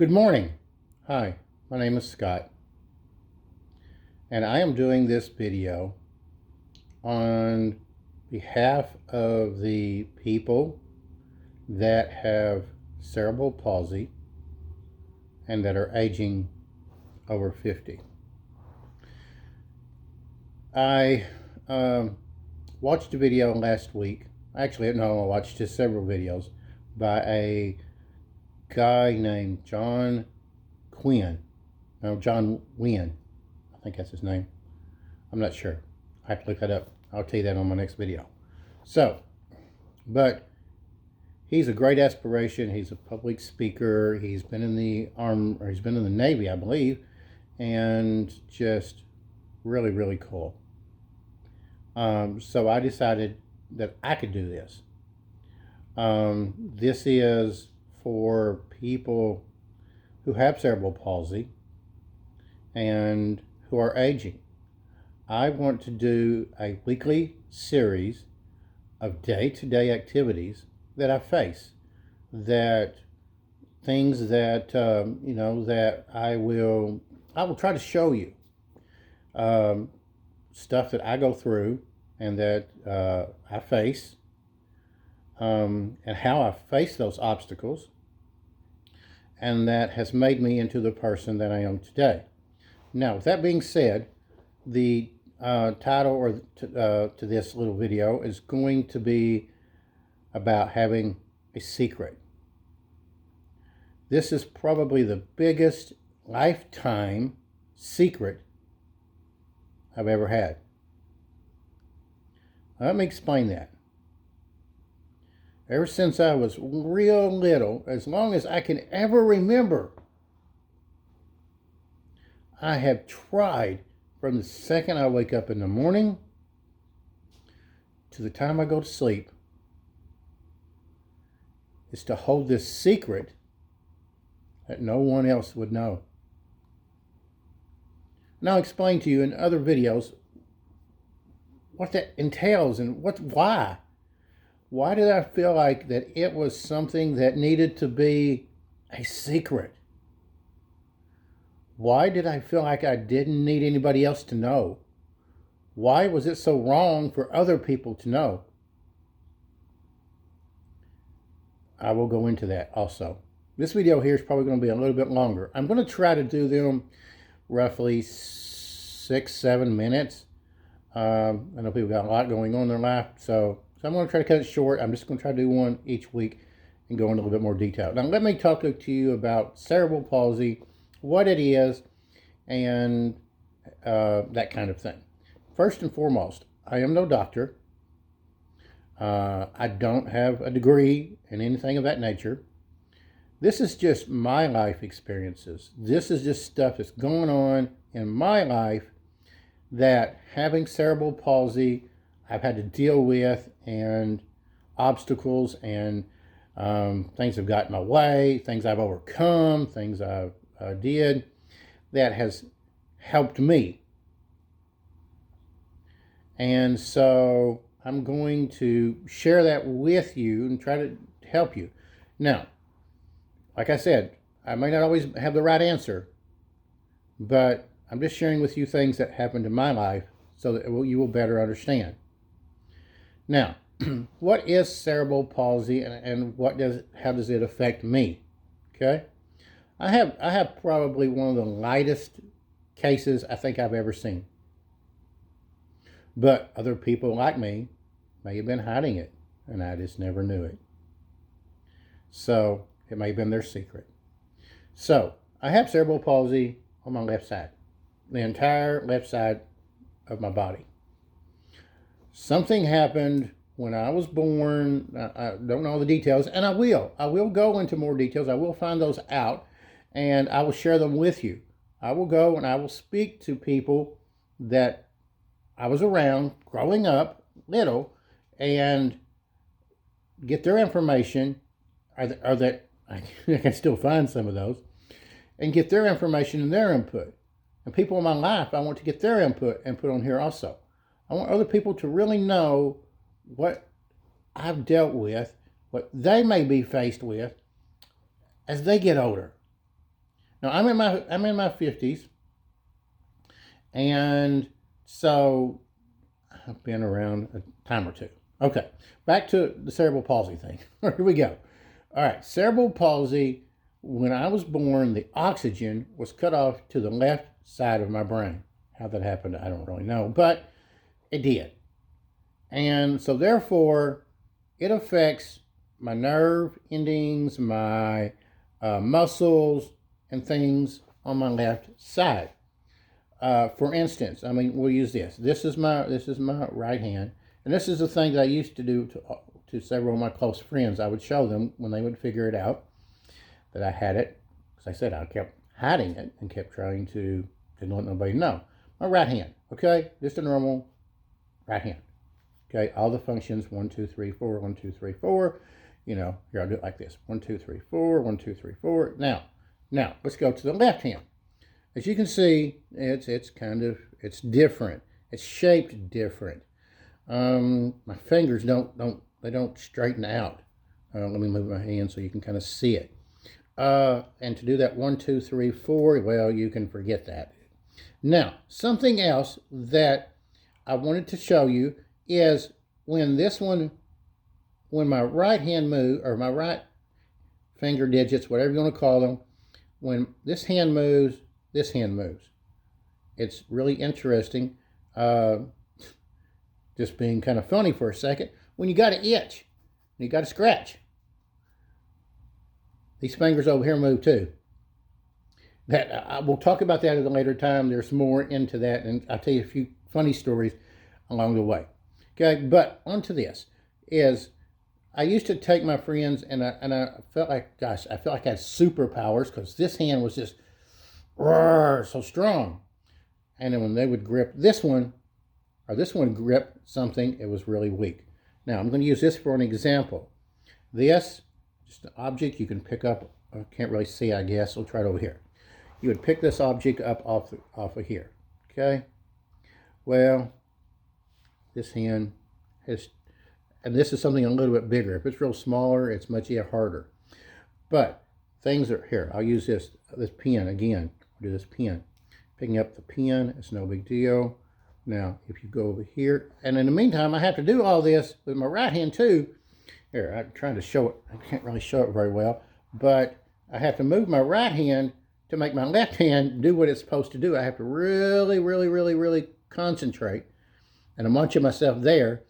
Good morning. Hi, my name is Scott, and I am doing this video on behalf of the people that have cerebral palsy and that are aging over 50. I watched a video last week. Actually, no, I watched just several videos by a guy named John Wynn. I think that's his name. I'm not sure. I have to look that up. I'll tell you that on my next video. But he's a great aspiration. He's a public speaker. He's been in the he's been in the Navy, I believe, and just really, really cool. So I decided that I could do this. This is for people who have cerebral palsy and who are aging. I want to do a weekly series of day-to-day activities that I face, that things that that I will try to show you, stuff that I go through and that I face, and how I face those obstacles, and that has made me into the person that I am today. Now, with that being said, the title to this little video is going to be about having a secret. This is probably the biggest lifetime secret I've ever had. Let me explain that. Ever since I was real little, as long as I can ever remember, I have tried from the second I wake up in the morning to the time I go to sleep is to hold this secret that no one else would know. And I'll explain to you in other videos what that entails and why. Why did I feel like that it was something that needed to be a secret? Why did I feel like I didn't need anybody else to know? Why was it so wrong for other people to know? I will go into that also. This video here is probably going to be a little bit longer. I'm going to try to do them roughly 6-7 minutes. I know people got a lot going on in their life, so I'm going to try to cut it short. I'm just going to try to do one each week and go into a little bit more detail. Now, let me talk to you about cerebral palsy, what it is, and that kind of thing. First and foremost, I am no doctor. I don't have a degree in anything of that nature. This is just my life experiences. This is just stuff that's going on in my life that having cerebral palsy I've had to deal with, and obstacles and things have gotten in my way, things I've overcome, things I've did that has helped me. And so I'm going to share that with you and try to help you. Now, like I said, I may not always have the right answer, but I'm just sharing with you things that happened in my life so that you will better understand. Now, what is cerebral palsy and how does it affect me? Okay, I have probably one of the lightest cases I think I've ever seen. But other people like me may have been hiding it, and I just never knew it. So it may have been their secret. So I have cerebral palsy on my left side, the entire left side of my body. Something happened when I was born. I don't know the details, and I will go into more details. I will find those out, and I will share them with you. I will go and I will speak to people that I was around growing up, little, and get their information, or that I can still find some of those, and get their information and their input. And people in my life, I want to get their input and put on here also. I want other people to really know what I've dealt with, what they may be faced with as they get older. Now I'm in my 50s, and so I've been around a time or two. Okay, back to the cerebral palsy thing. Here we go. All right, cerebral palsy. When I was born, the oxygen was cut off to the left side of my brain. How that happened, I don't really know, but it did. And so therefore, it affects my nerve endings, my muscles, and things on my left side. For instance, I mean, we'll use this. This is my right hand, and this is the thing that I used to do to several of my close friends. I would show them when they would figure it out that I had it. As I said, I kept hiding it and kept trying to didn't let nobody know. My right hand, okay, just a normal right hand. Okay, all the functions 1, 2, 3, 4, 1, 2, 3, 4. You know, here I'll do it like this: 1, 2, 3, 4, 1, 2, 3, 4. Now let's go to the left hand. As you can see, it's different. It's shaped different. My fingers don't straighten out. Let me move my hand so you can kind of see it. And to do that 1, 2, 3, 4, well, you can forget that. Now, something else that I wanted to show you is when my right hand moves, or my right finger digits, whatever you want to call them, when this hand moves, this hand moves. It's really interesting. Just being kind of funny for a second. When you got an itch, you got a scratch, these fingers over here move too. That we'll talk about that at a later time. There's more into that, and I'll tell you a few funny stories along the way. Okay, but onto this is I used to take my friends, and I felt like, gosh, I felt like I had superpowers because this hand was just so strong. And then when they would grip this one, or this one grip something, it was really weak. Now I'm going to use this for an example. This, just an object you can pick up. I can't really see, I guess. I'll try it over here. You would pick this object up off of here. Okay. Well, this hand has, and this is something a little bit bigger. If it's real smaller, it's much harder. But things are here. I'll use this pen again. I'll do this pen. Picking up the pen, it's no big deal. Now, if you go over here, and in the meantime, I have to do all this with my right hand too. Here, I'm trying to show it. I can't really show it very well, but I have to move my right hand to make my left hand do what it's supposed to do. I have to really, really, really, really concentrate, and I'm watching myself there,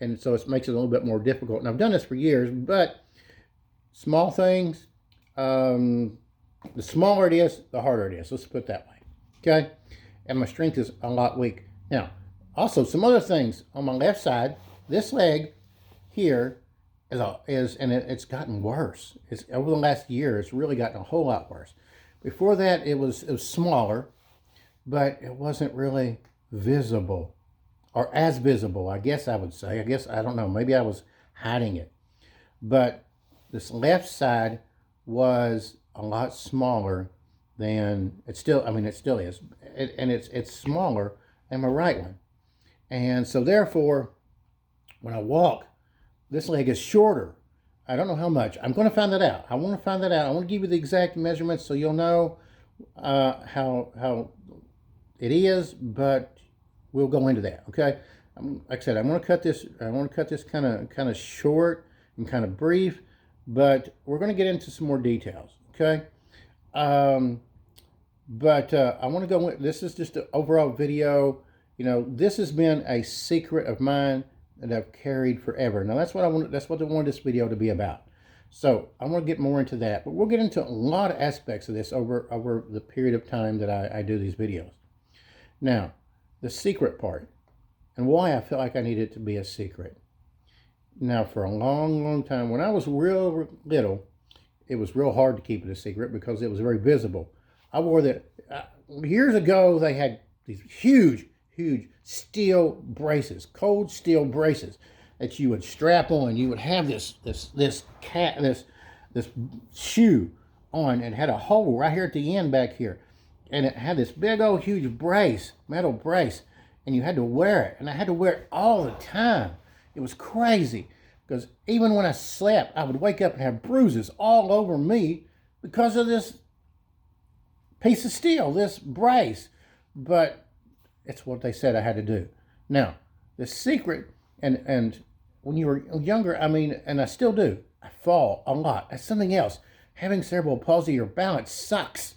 and so it makes it a little bit more difficult. And I've done this for years, but small things, the smaller it is, the harder it is. Let's put it that way, okay? And my strength is a lot weak. Now, also some other things on my left side. This leg here it's gotten worse. It's over the last year. It's really gotten a whole lot worse. Before that, it was smaller, but it wasn't really visible, or as visible, I guess I would say. I don't know. Maybe I was hiding it. But this left side was a lot smaller than it still is, and it's smaller than my right one. And so therefore, when I walk, this leg is shorter. I don't know how much. I'm going to find that out. I want to find that out. I want to give you the exact measurements so you'll know how it is, but we'll go into that. Okay. Like I said, I want to cut this. I want to cut this kind of short and kind of brief, but we're going to get into some more details. Okay. But I want to go. This is just an overall video. You know, this has been a secret of mine that I've carried forever. Now that's what I want. That's what I want this video to be about. So I want to get more into that, but we'll get into a lot of aspects of this over the period of time that I do these videos. Now, the secret part, and why I feel like I need it to be a secret. Now, for a long, long time, when I was real little, it was real hard to keep it a secret because it was very visible. I wore that years ago. They had these huge steel braces, cold steel braces that you would strap on. You would have this shoe on, and had a hole right here at the end back here, and it had this big old huge brace, metal brace, and you had to wear it. And I had to wear it all the time. It was crazy because even when I slept, I would wake up and have bruises all over me because of this piece of steel, this brace. But it's what they said I had to do. Now, the secret, and when you were younger, I mean, and I still do, I fall a lot. That's something else. Having cerebral palsy, your balance sucks.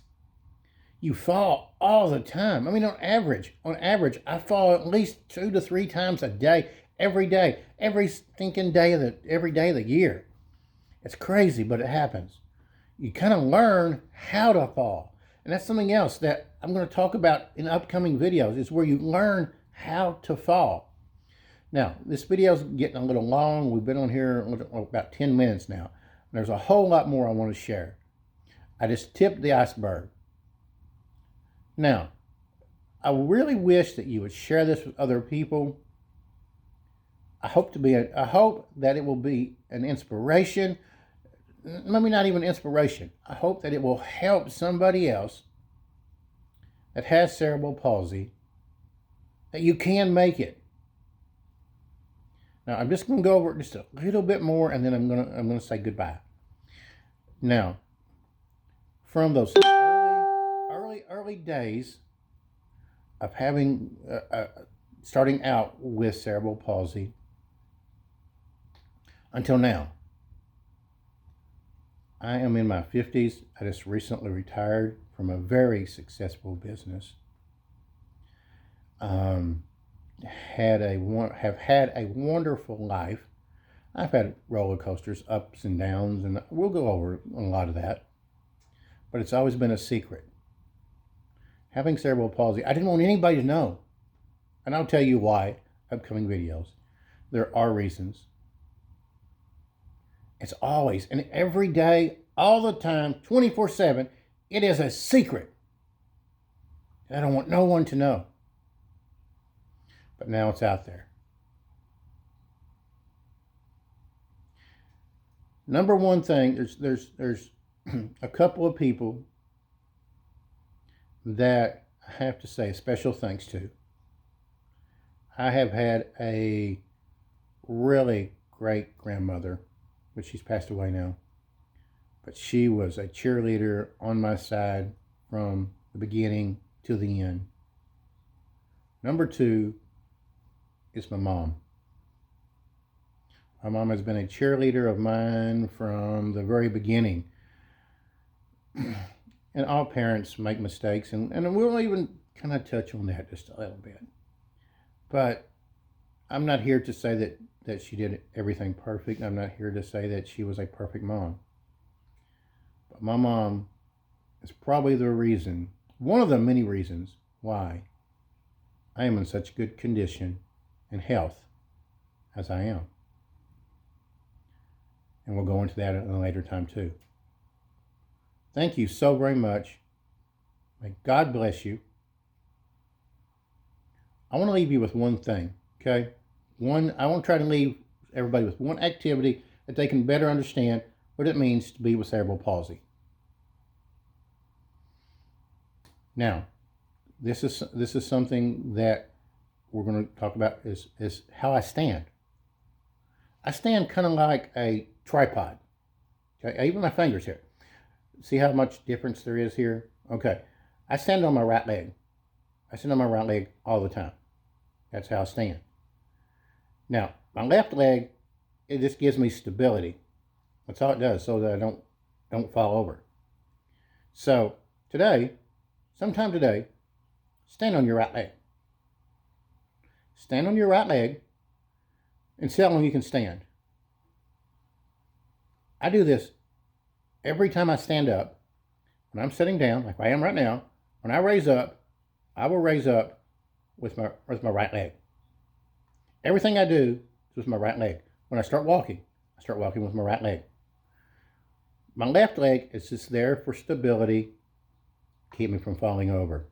You fall all the time. I mean, on average, I fall at least 2 to 3 times a day, every stinking day every day of the year. It's crazy, but it happens. You kind of learn how to fall. And that's something else that I'm going to talk about in upcoming videos, is where you learn how to fall. Now, this video is getting a little long. We've been on here about 10 minutes now. There's a whole lot more I want to share. I just tipped the iceberg. Now, I really wish that you would share this with other people. I hope that it will be an inspiration. Maybe not even inspiration. I hope that it will help somebody else that has cerebral palsy, that you can make it. Now, I'm just going to go over it just a little bit more, and then I'm going to say goodbye. Now, from those early days of having starting out with cerebral palsy until now, I am in my 50s. I just recently retired from a very successful business. Have had a wonderful life. I've had roller coasters, ups and downs, and we'll go over a lot of that. But it's always been a secret. Having cerebral palsy, I didn't want anybody to know. And I'll tell you why, upcoming videos. There are reasons. It's always, and every day, all the time, 24/7, it is a secret. I don't want no one to know. But now it's out there. Number one thing, there's a couple of people that I have to say a special thanks to. I have had a really great grandmother, but she's passed away now. But she was a cheerleader on my side from the beginning to the end. Number two is my mom. My mom has been a cheerleader of mine from the very beginning. And all parents make mistakes, and we'll even kind of touch on that just a little bit. But I'm not here to say that she did everything perfect. I'm not here to say that she was a perfect mom. But my mom is probably the reason, one of the many reasons, why I am in such good condition and health as I am. And we'll go into that at a later time too. Thank you so very much. May God bless you. I want to leave you with one thing, okay? I want to try to leave everybody with one activity that they can better understand what it means to be with cerebral palsy. Now, this is something that we're going to talk about is how I stand. I stand kind of like a tripod. Okay, even my fingers here. See how much difference there is here? Okay, I stand on my right leg. I stand on my right leg all the time. That's how I stand. Now, my left leg, it just gives me stability. That's all it does, so that I don't fall over. So sometime today, stand on your right leg. Stand on your right leg and see how long you can stand. I do this every time I stand up. When I'm sitting down, like I am right now, when I raise up, I will raise up with my right leg. Everything I do is with my right leg. When I start walking with my right leg. My left leg is just there for stability, keep me from falling over.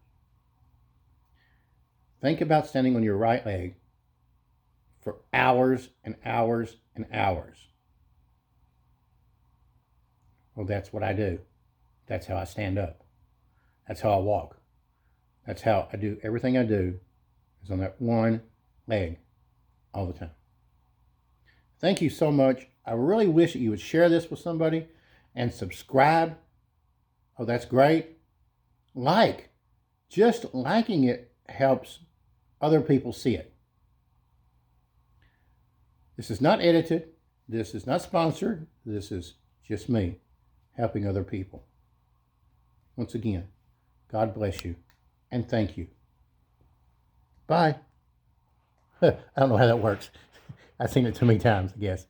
Think about standing on your right leg for hours and hours and hours. Well, that's what I do. That's how I stand up. That's how I walk. That's how I do everything I do is on that one leg all the time. Thank you so much. I really wish that you would share this with somebody and subscribe. Oh, that's great. Like. Just liking it helps other people see it. This is not edited. This is not sponsored. This is just me helping other people. Once again, God bless you and thank you. Bye. I don't know how that works. I've seen it too many times, I guess.